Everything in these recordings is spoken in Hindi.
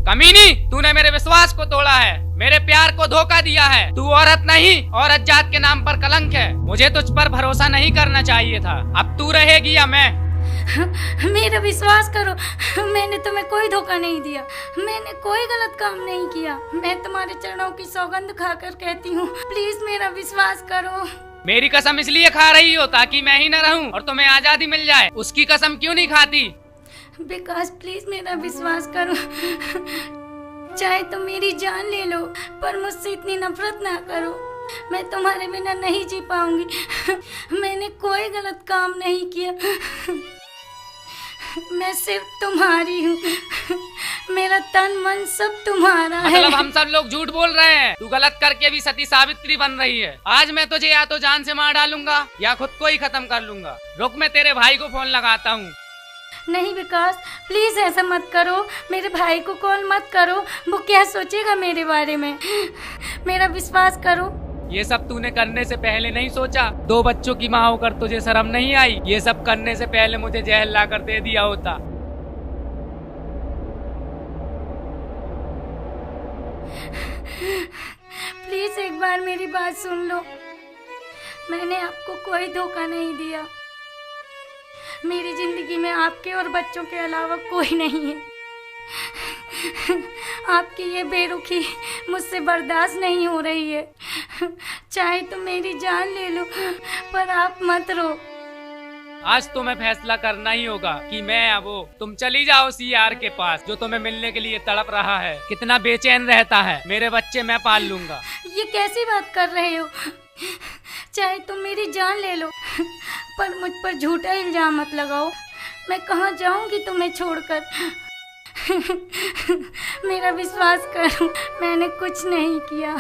कमीनी, तूने मेरे विश्वास को तोड़ा है, मेरे प्यार को धोखा दिया है। तू औरत नहीं, औरत जात के नाम पर कलंक है। मुझे तुझ पर भरोसा नहीं करना चाहिए था। अब तू रहेगी या मैं? मेरा विश्वास करो, मैंने तुम्हें कोई धोखा नहीं दिया, मैंने कोई गलत काम नहीं किया। मैं तुम्हारे चरणों की सौगंध खाकर कहती हूँ, प्लीज मेरा विश्वास करो। मेरी कसम इसलिए खा रही हो ताकि मैं ही न रहूं और तुम्हें आजादी मिल जाए। उसकी कसम क्यों नहीं खाती? विकास प्लीज मेरा विश्वास करो, चाहे तुम मेरी जान ले लो पर मुझसे इतनी नफरत ना करो। मैं तुम्हारे बिना नहीं जी पाऊंगी। मैंने कोई गलत काम नहीं किया, मैं सिर्फ तुम्हारी हूँ। मेरा तन मन सब तुम्हारा है। मतलब हम सब लोग झूठ बोल रहे हैं? तू गलत करके भी सती सावित्री बन रही है। आज मैं तुझे या तो जान से मार डालूंगा या खुद को ही खत्म कर लूंगा। रुक, मैं तेरे भाई को फोन लगाता हूँ। नहीं विकास, प्लीज ऐसा मत करो, मेरे भाई को कॉल मत करो, वो क्या सोचेगा मेरे बारे में। मेरा विश्वास करो। ये सब तूने करने से पहले नहीं सोचा? 2 बच्चों की माँ होकर तुझे शर्म नहीं आई? ये सब करने से पहले मुझे जहर ला कर दे दिया होता। प्लीज एक बार मेरी बात सुन लो, मैंने आपको कोई धोखा नहीं दिया। मेरी जिंदगी में आपके और बच्चों के अलावा कोई नहीं है। आपकी ये बेरुखी मुझसे बर्दाश्त नहीं हो रही है। चाहे तो मेरी जान ले लो पर आप मत रो। आज तुम्हें फैसला करना ही होगा कि मैं या वो। तुम चली जाओ सीआर के पास, जो तुम्हें मिलने के लिए तड़प रहा है, कितना बेचैन रहता है। मेरे बच्चे मैं पाल लूंगा। ये कैसी बात कर रहे हो? चाहे तुम मेरी जान ले लो पर मुझ पर झूठा इल्जाम मत लगाओ। मैं कहाँ जाऊंगी तुम्हें छोड़कर? मेरा विश्वास करो, मैंने कुछ नहीं किया।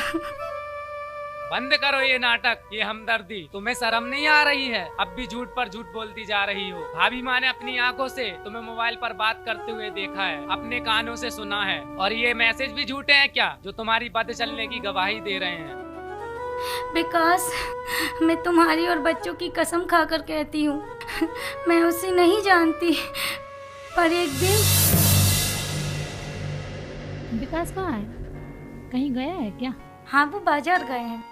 बंद करो ये नाटक, ये हमदर्दी। तुम्हें शर्म नहीं आ रही है? अब भी झूठ पर झूठ बोलती जा रही हो। भाभी माँ ने अपनी आंखों से तुम्हें मोबाइल पर बात करते हुए देखा है, अपने कानों से सुना है। और ये मैसेज भी झूठे हैं क्या, जो तुम्हारी बातें चलने की गवाही दे रहे हैं? विकास, मैं तुम्हारी और बच्चों की कसम खाकर कहती हूँ, मैं उसे नहीं जानती, पर एक दिन। विकास कहाँ है? कहीं गया है क्या? हाँ, वो बाजार गए हैं।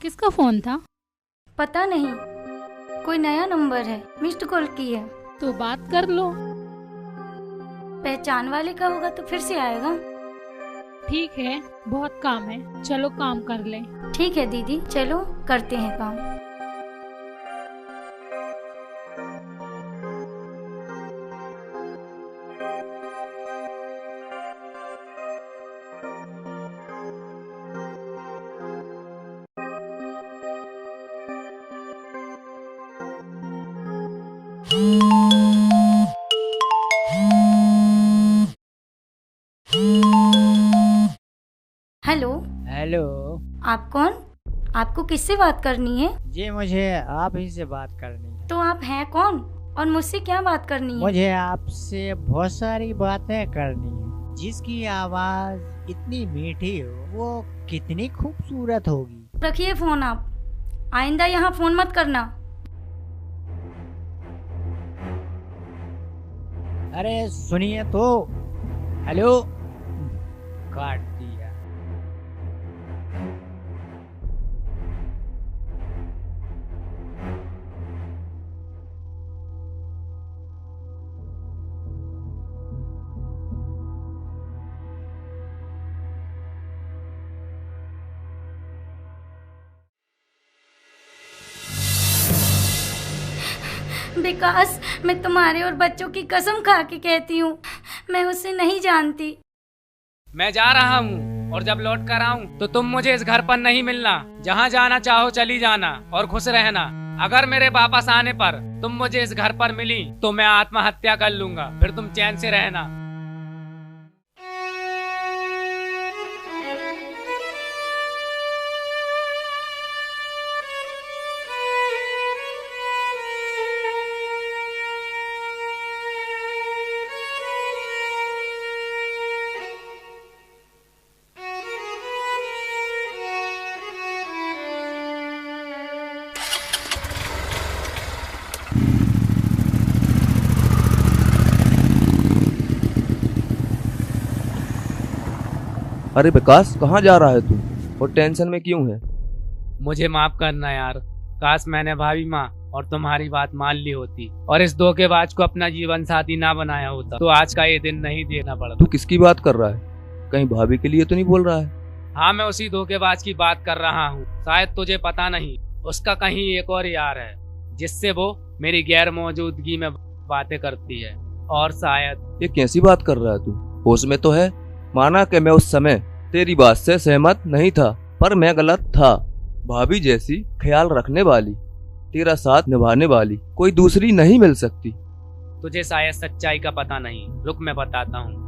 किसका फोन था? पता नहीं, कोई नया नंबर है, मिस्ड कॉल की है। तो बात कर लो। पहचान वाले का होगा तो फिर से आएगा। ठीक है, बहुत काम है, चलो काम कर ले। ठीक है दीदी, चलो करते हैं काम। हेलो। हेलो आप कौन? आपको किससे बात करनी है? जी, मुझे आप ही से बात करनी है। तो आप हैं कौन और मुझसे क्या बात करनी है? मुझे आपसे बहुत सारी बातें करनी है। जिसकी आवाज इतनी मीठी हो वो कितनी खूबसूरत होगी। रखिए फोन आप, आइंदा यहाँ फोन मत करना। अरे सुनिए तो। हेलो। काट दिया। विकास, मैं तुम्हारे और बच्चों की कसम खा के कहती हूँ, मैं उसे नहीं जानती। मैं जा रहा हूँ और जब लौट कर आऊँ तो तुम मुझे इस घर पर नहीं मिलना। जहाँ जाना चाहो चली जाना और खुश रहना। अगर मेरे वापस आने पर तुम मुझे इस घर पर मिली तो मैं आत्महत्या कर लूंगा, फिर तुम चैन से रहना। अरे विकास, कहाँ जा रहा है तू और टेंशन में क्यों है? मुझे माफ करना यार। काश मैंने भाभी माँ और तुम्हारी बात मान ली होती और इस धोखेबाज को अपना जीवन साथी ना बनाया होता तो आज का ये दिन नहीं देना पड़ता। तू किसकी बात कर रहा है? कहीं भाभी के लिए तो नहीं बोल रहा है? हाँ, मैं उसी धोखेबाज की बात कर रहा हूँ। शायद तुझे पता नहीं, उसका कहीं एक और यार है जिससे वो मेरी गैर मौजूदगी में बातें करती है। और शायद ये कैसी बात कर रहा है तू? होश में तो है? माना कि मैं उस समय तेरी बात से सहमत नहीं था, पर मैं गलत था। भाभी जैसी ख्याल रखने वाली, तेरा साथ निभाने वाली कोई दूसरी नहीं मिल सकती। तुझे शायद सच्चाई का पता नहीं। रुक, मैं बताता हूँ।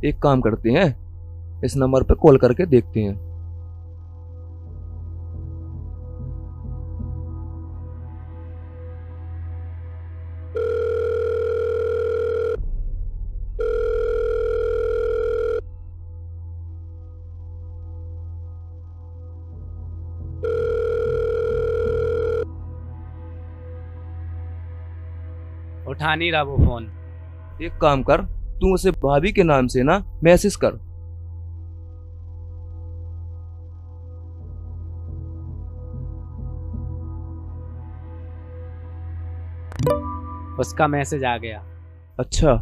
एक काम करते हैं, इस नंबर पे कॉल करके देखते हैं। उठा नहीं रहा वो फोन। एक काम कर, तू उसे भाभी के नाम से ना मैसेज कर। उसका मैसेज आ गया। अच्छा,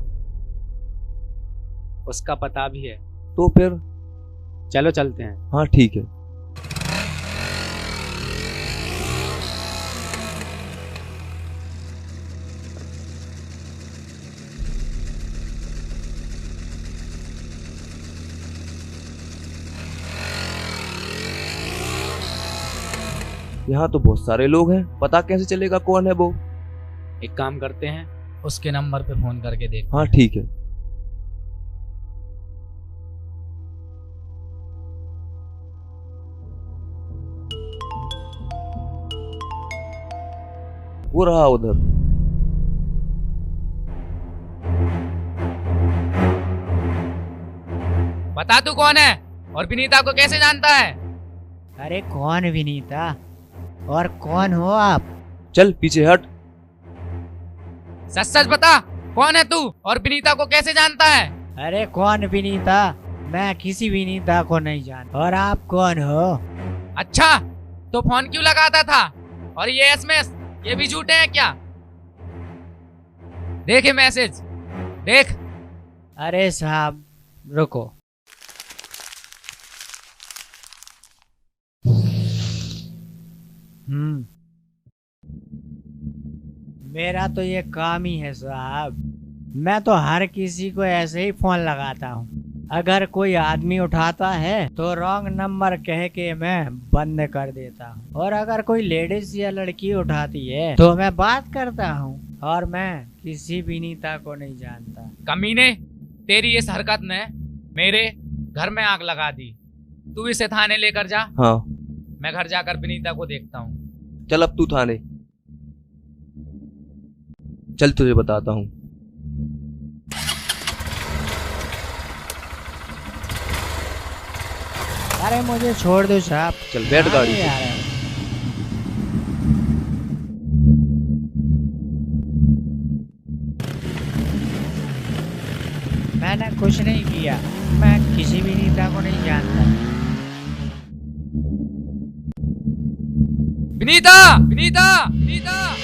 उसका पता भी है। तो फिर चलो चलते हैं। हाँ ठीक है। यहाँ तो बहुत सारे लोग हैं, पता कैसे चलेगा कौन है वो? एक काम करते हैं, उसके नंबर पे फोन करके देख। हाँ ठीक है। वो रहा उधर। बता तू कौन है और विनीता को कैसे जानता है? अरे कौन विनीता और कौन हो आप? चल पीछे हट। सच सच बता, कौन है तू और विनीता को कैसे जानता है? अरे कौन विनीता? मैं किसी विनीता को नहीं जानता। और आप कौन हो? अच्छा, तो फोन क्यों लगाता था? और ये एसएमएस, ये भी झूठे हैं क्या? देखे मैसेज, देख। अरे साहब रुको। मेरा तो ये काम ही है साहब। मैं तो हर किसी को ऐसे ही फोन लगाता हूँ। अगर कोई आदमी उठाता है तो रॉन्ग नंबर कह के मैं बंद कर देता हूँ, और अगर कोई लेडीज या लड़की उठाती है तो मैं बात करता हूँ। और मैं किसी विनीता को नहीं जानता। कमीने, तेरी इस हरकत ने मेरे घर में आग लगा दी। तू इसे थाने लेकर जा। हाँ मैं घर जाकर विनीता को देखता हूँ। चल, अब तू थाने चल, तुझे बताता हूँ। अरे मुझे छोड़ दो साहब। चल बैठ गाड़ी अरे पे। यार, मैंने कुछ नहीं किया। मैं किसी विनीता को नहीं जानता। विनीता, विनीता, विनीता।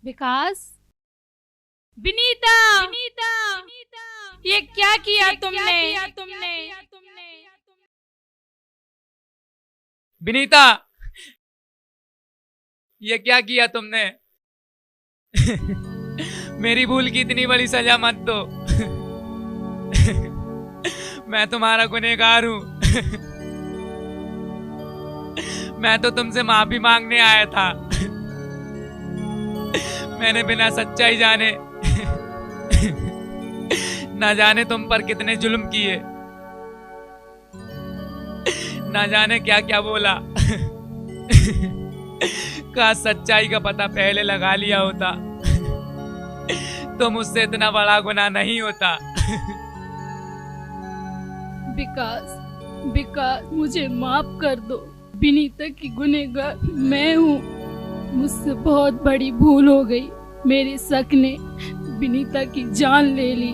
विकास, विनीता, विनीता, ये क्या किया तुमने? विनीता, ये क्या किया तुमने? मेरी भूल की इतनी बड़ी सजा मत दो। मैं तुम्हारा गुनहगार हूँ। मैं तो तुमसे माफी मांगने आया था। मैंने बिना सच्चाई जाने ना जाने तुम पर कितने जुल्म किए, ना जाने क्या क्या बोला। काश सच्चाई का पता पहले लगा लिया होता तो मुझसे इतना बड़ा गुनाह नहीं होता। विकास, विकास, मुझे माफ कर दो। विनीता की गुनहगार मैं हूँ। मुझसे बहुत बड़ी भूल हो गई। मेरे शक ने विनीता की जान ले ली।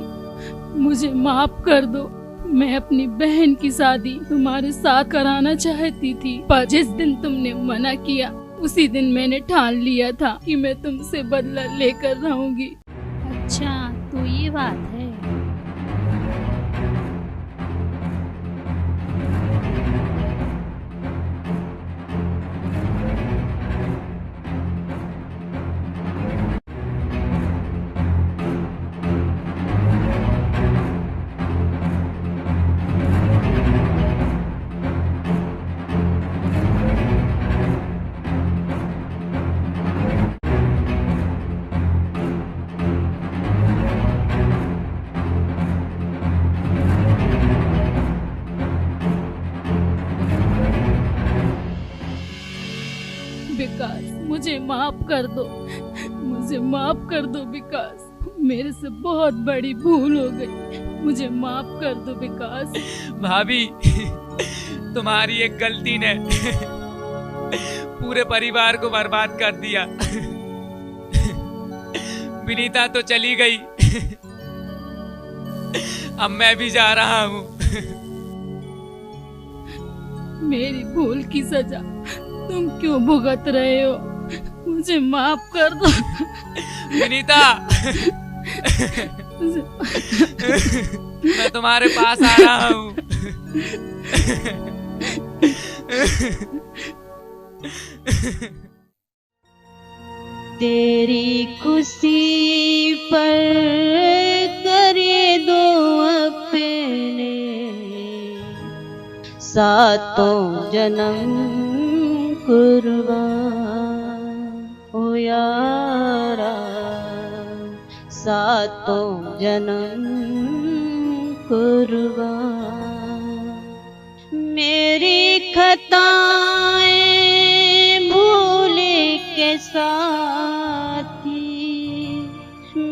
मुझे माफ कर दो। मैं अपनी बहन की शादी तुम्हारे साथ कराना चाहती थी, पर जिस दिन तुमने मना किया उसी दिन मैंने ठान लिया था कि मैं तुमसे बदला लेकर रहूंगी। अच्छा, तो ये बात है। विकास, मुझे माफ कर दो। मुझे माफ कर दो विकास। मेरे से बहुत बड़ी भूल हो गई। मुझे माफ कर दो विकास। भाभी, तुम्हारी एक गलती ने पूरे परिवार को बर्बाद कर दिया। विनीता तो चली गई, अब मैं भी जा रहा हूँ। मेरी भूल की सजा तुम क्यों भुगत रहे हो? मुझे माफ कर दो विनीता। मैं तुम्हारे पास आ रहा हूँ। तेरी खुशी पर करे दो अपने सातों जन्म कुर्बान। ओ यारा सातों जन्म कुर्बान। मेरी खताएं भूल के साथी,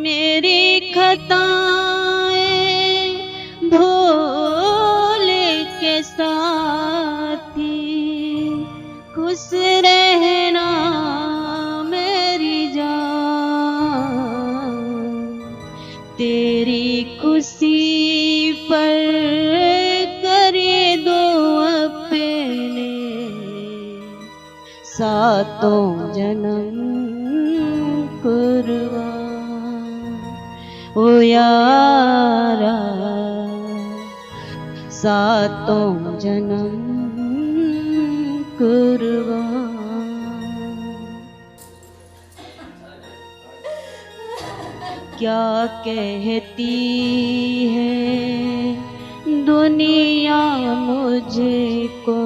मेरी खताएं भूल के साथी। खुश रहना मेरी जान, तेरी खुशी पर करे दो अपने सातों जन्म कुर्बान। ओ यारा सातों जन्म कुर्बान। क्या कहती है दुनिया मुझको,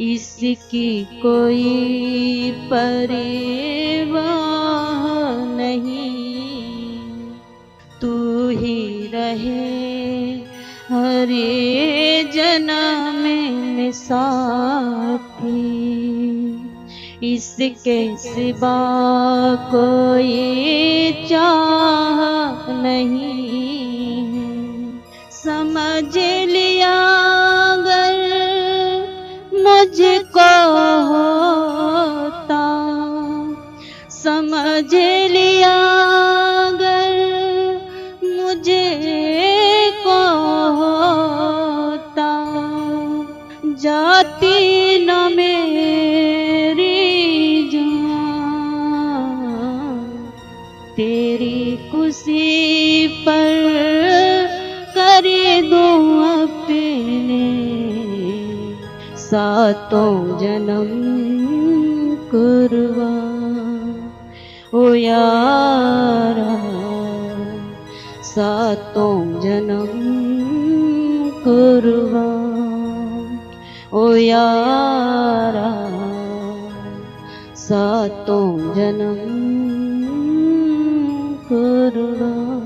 इसकी कोई परवाह नहीं। तू ही रहे हर जन्म में साथी, इसके सिवा कोई चाह नहीं। समझ लिया अगर मुझको होता, समझ लिया अगर मुझे को होता, जाती न मेरी जान। तेरी खुशी पर करे दो अपने सातों जन्म कुर्बान। ओ यारा सातों जन्म कुर्बान। ओ यारा सातों जन्म कुर्बान।